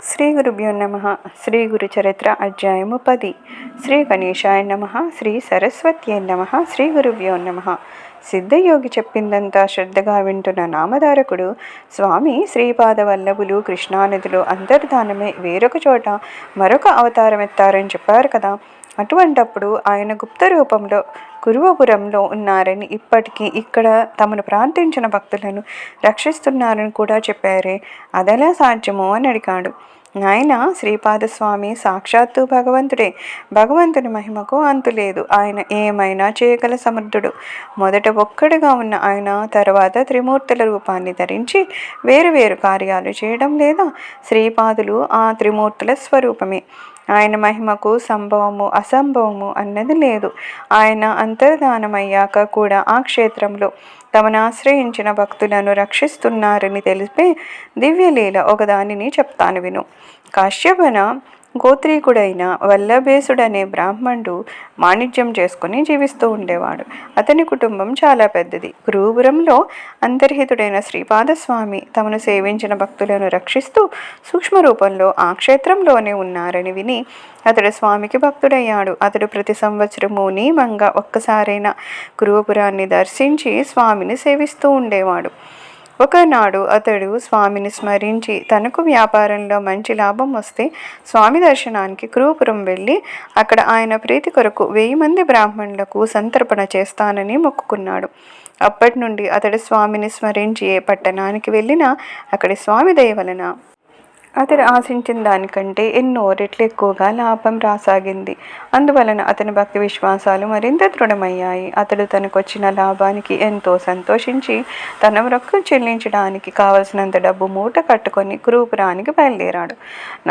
శ్రీ గురుభ్యో నమ. శ్రీ గురు చరిత్ర అధ్యాయము 10. శ్రీ గణేశాయ నమ. శ్రీ సరస్వత్యై నమ. శ్రీ గురుభ్యో నమ. సిద్ధయోగి చెప్పిందంతా శ్రద్ధగా వింటున్న నామధారకుడు స్వామి శ్రీపాద వల్లభులు కృష్ణానదిలో అంతర్ధానమే వేరొక చోట మరొక అవతారం ఎత్తారని చెప్పారు కదా. అటువంటప్పుడు ఆయన గుప్త రూపంలో కురువపురంలో ఉన్నారని, ఇప్పటికీ ఇక్కడ తమను ప్రార్థించిన భక్తులను రక్షిస్తున్నారని కూడా చెప్పారే, అదెలా సాధ్యమో అని అడిగాడు. నాయన, శ్రీపాదస్వామి సాక్షాత్తు భగవంతుడే. భగవంతుని మహిమకు అంతులేదు. ఆయన ఏమైనా చేయగల సమర్థుడు. మొదట ఒక్కడుగా ఉన్న ఆయన తర్వాత త్రిమూర్తుల రూపాన్ని ధరించి వేరు వేరు కార్యాలు చేయడం లేదా? శ్రీపాదులు ఆ త్రిమూర్తుల స్వరూపమే. ఆయన మహిమకు సంభవము అసంభవము అన్నది లేదు. ఆయన అంతర్ధానమయ్యాక కూడా ఆ క్షేత్రంలో తమను ఆశ్రయించిన భక్తులను రక్షిస్తున్నారని తెలిపే దివ్యలీల ఒకదానిని చెప్తాను విను. కాశ్యపన గోత్రీకుడైన వల్లభేసుడనే బ్రాహ్మణుడు వాణిజ్యం చేసుకుని జీవిస్తూ ఉండేవాడు. అతని కుటుంబం చాలా పెద్దది. గురుపురంలో అంతర్హితుడైన శ్రీపాదస్వామి తమను సేవించిన భక్తులను రక్షిస్తూ సూక్ష్మ రూపంలో ఆ క్షేత్రంలోనే ఉన్నారని విని అతడు స్వామికి భక్తుడయ్యాడు. అతడు ప్రతి సంవత్సరము నియమంగా ఒక్కసారైనా గురుపురాన్ని దర్శించి స్వామిని సేవిస్తూ ఉండేవాడు. ఒకనాడు అతడు స్వామిని స్మరించి తనకు వ్యాపారంలో మంచి లాభం వస్తే స్వామి దర్శనానికి కురుపురం వెళ్ళి అక్కడ ఆయన ప్రీతి కొరకు 1000 మంది బ్రాహ్మణులకు సంతర్పణ చేస్తానని మొక్కుకున్నాడు. అప్పటి నుండి అతడు స్వామిని స్మరించి ఏ పట్టణానికి వెళ్ళినా అక్కడి స్వామి దయ వలన అతడు ఆశించిన దానికంటే ఎన్నో రెట్లు ఎక్కువగా లాభం రాసాగింది. అందువలన అతని భక్తి విశ్వాసాలు మరింత దృఢమయ్యాయి. అతడు తనకొచ్చిన లాభానికి ఎంతో సంతోషించి తన మొక్కు చెల్లించడానికి కావలసినంత డబ్బు మూట కట్టుకొని కురుపురానికి బయలుదేరాడు.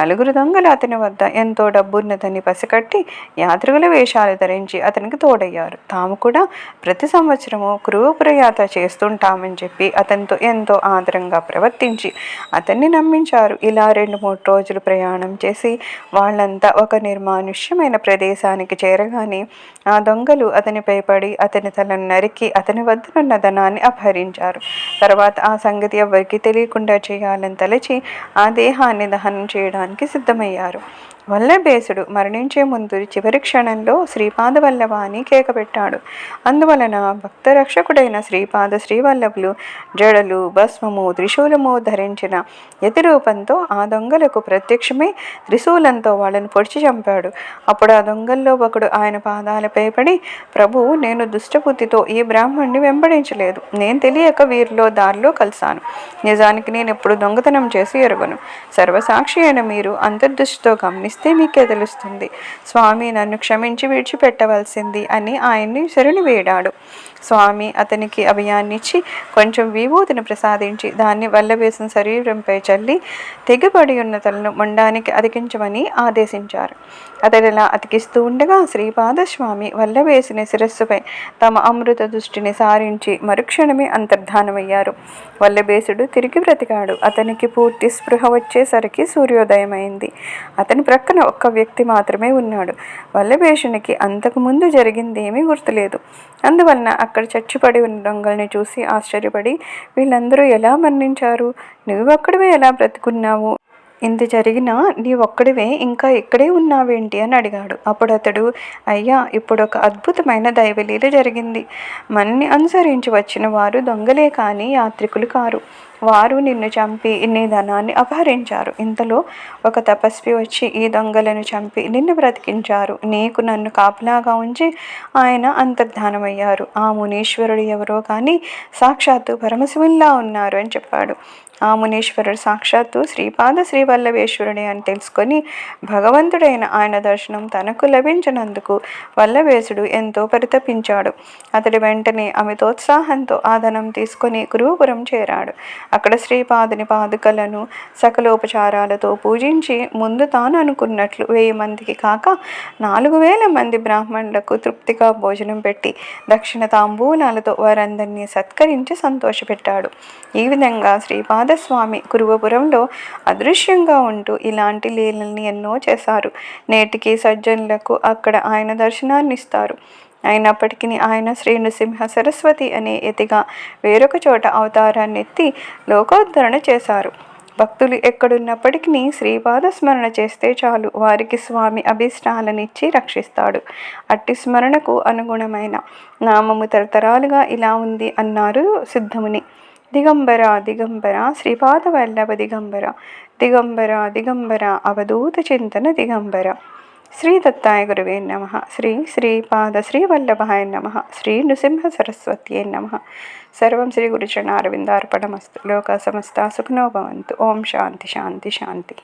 4 దొంగలు అతని వద్ద ఎంతో డబ్బున్నదని పసికట్టి యాత్రికుల వేషాలు ధరించి అతనికి తోడయ్యారు. తాము కూడా ప్రతి సంవత్సరము కురుపుర యాత్ర చేస్తుంటామని చెప్పి అతనితో ఎంతో ఆదరంగా ప్రవర్తించి అతన్ని నమ్మించారు. ఇలా 2-3 రోజులు ప్రయాణం చేసి వాళ్ళంతా ఒక నిర్మానుష్యమైన ప్రదేశానికి చేరగానే ఆ దొంగలు అతనిపై పడి అతని తలను నరికి అతని వద్దనున్న ధనాన్ని అపహరించారు. తర్వాత ఆ సంగతి ఎవరికి తెలియకుండా చేయాలని తలచి ఆ దేహాన్ని దహనం చేయడానికి సిద్ధమయ్యారు. వల్లభేసుడు మరణించే ముందు చివరి క్షణంలో శ్రీపాద వల్లభ అని కేకపెట్టాడు. అందువలన భక్తరక్షకుడైన శ్రీవల్లభులు జడలు, భస్మము, త్రిశూలము ధరించిన యతి రూపంతో ఆ దొంగలకు ప్రత్యక్షమై త్రిశూలంతో వాళ్ళని పొడిచి చంపాడు. అప్పుడు ఆ దొంగల్లో ఒకడు ఆయన పాదాలపై పడి, ప్రభు, నేను దుష్టబుద్ధితో ఈ బ్రాహ్మణ్ణి వెంబడించలేదు. నేను తెలియక వీరిలో దారిలో కలిశాను. నిజానికి నేను ఎప్పుడు దొంగతనం చేసి ఎరుగను. సర్వసాక్షి అయిన మీరు అంతర్దృష్టితో గమనిస్తే మీకే తెలుస్తుంది. స్వామి నన్ను క్షమించి విడిచిపెట్టవలసింది అని ఆయన్ని శరణి వేడాడు. స్వామి అతనికి అభయాన్నిచ్చి కొంచెం విభూతిని ప్రసాదించి దాన్ని వల్లభేసిన శరీరంపై చల్లి తెగిపడి ఉన్న తలను మొండానికి అతికించమని ఆదేశించారు. అతడిలా అతికిస్తూ ఉండగా శ్రీపాదస్వామి వల్లభేసిన శిరస్సుపై తమ అమృత దృష్టిని సారించి మరుక్షణమే అంతర్ధానమయ్యారు. వల్లభేసుడు తిరిగి బ్రతికాడు. అతనికి పూర్తి స్పృహ వచ్చేసరికి సూర్యోదయమైంది. అతని ప్రక్కన ఒక్క వ్యక్తి మాత్రమే ఉన్నాడు. వల్లభేషునికి అంతకుముందు జరిగిందేమీ గుర్తులేదు. అందువలన అక్కడ చచ్చిపడి ఉన్న దొంగల్ని చూసి ఆశ్చర్యపడి, వీళ్ళందరూ ఎలా మరణించారు? నువ్వొక్కడివే ఎలా బ్రతుకున్నావు? ఇంత జరిగినా నీ ఒక్కడివే ఇంకా ఇక్కడే ఉన్నావేంటి అని అడిగాడు. అప్పుడు అతడు, అయ్యా, ఇప్పుడు ఒక అద్భుతమైన దైవలీల జరిగింది. మనని అనుసరించి వచ్చిన వారు దొంగలే కానీ యాత్రికులు కారు. వారు నిన్ను చంపి నీ ధనాన్ని అపహరించారు. ఇంతలో ఒక తపస్వి వచ్చి ఈ దొంగలను చంపి నిన్ను బ్రతికించారు. నీకు నన్ను కాపలాగా ఉంచి ఆయన అంతర్ధానమయ్యారు. ఆ మునీశ్వరుడు ఎవరో కానీ సాక్షాత్తు పరమశివుల్లా ఉన్నారు అని చెప్పాడు. ఆ మునీశ్వరుడు సాక్షాత్తు శ్రీవల్లభేశ్వరుడే అని తెలుసుకొని భగవంతుడైన ఆయన దర్శనం తనకు లభించినందుకు వల్లభేసుడు ఎంతో పరితపించాడు. అతడి వెంటనే అమితోత్సాహంతో ఆ ధనం తీసుకొని గురుపురం చేరాడు. అక్కడ శ్రీపాదుని పాదుకలను సకలోపచారాలతో పూజించి ముందు తాను అనుకున్నట్లు 1000 మందికి కాక 4000 మంది బ్రాహ్మణులకు తృప్తిగా భోజనం పెట్టి దక్షిణ తాంబూలాలతో వారందరినీ సత్కరించి సంతోషపెట్టాడు. ఈ విధంగా శ్రీపాదస్వామి కురువపురంలో అదృశ్యంగా ఉంటూ ఇలాంటి లీలల్ని ఎన్నో చేశారు. నేటికి సజ్జనులకు అక్కడ ఆయన దర్శనాన్ని ఇస్తారు. అయినప్పటికీ ఆయన శ్రీ నృసింహ సరస్వతి అనే యతిగా వేరొక చోట అవతారాన్ని ఎత్తి లోకోద్ధరణ చేశారు. భక్తులు ఎక్కడున్నప్పటికీ శ్రీపాద స్మరణ చేస్తే చాలు, వారికి స్వామి అభీష్టాలనిచ్చి రక్షిస్తాడు. అట్టి స్మరణకు అనుగుణమైన నామము తరతరాలుగా ఇలా ఉంది అన్నారు సిద్ధముని. దిగంబర దిగంబర శ్రీపాద వల్లభ దిగంబర, దిగంబర దిగంబర అవధూత చింతన దిగంబర. శ్రీ దత్తాయ గురువే నమ. శ్రీ శ్రీపాద శ్రీవల్లభాయ నమ. శ్రీ నృసింహ సరస్వత్యై నమ. సర్వం శ్రీ గురుచరణారవిందార్పణమస్తు. లోకా సమస్తా సుఖినో భవంతు. ఓం శాంతి శాంతి శాంతి.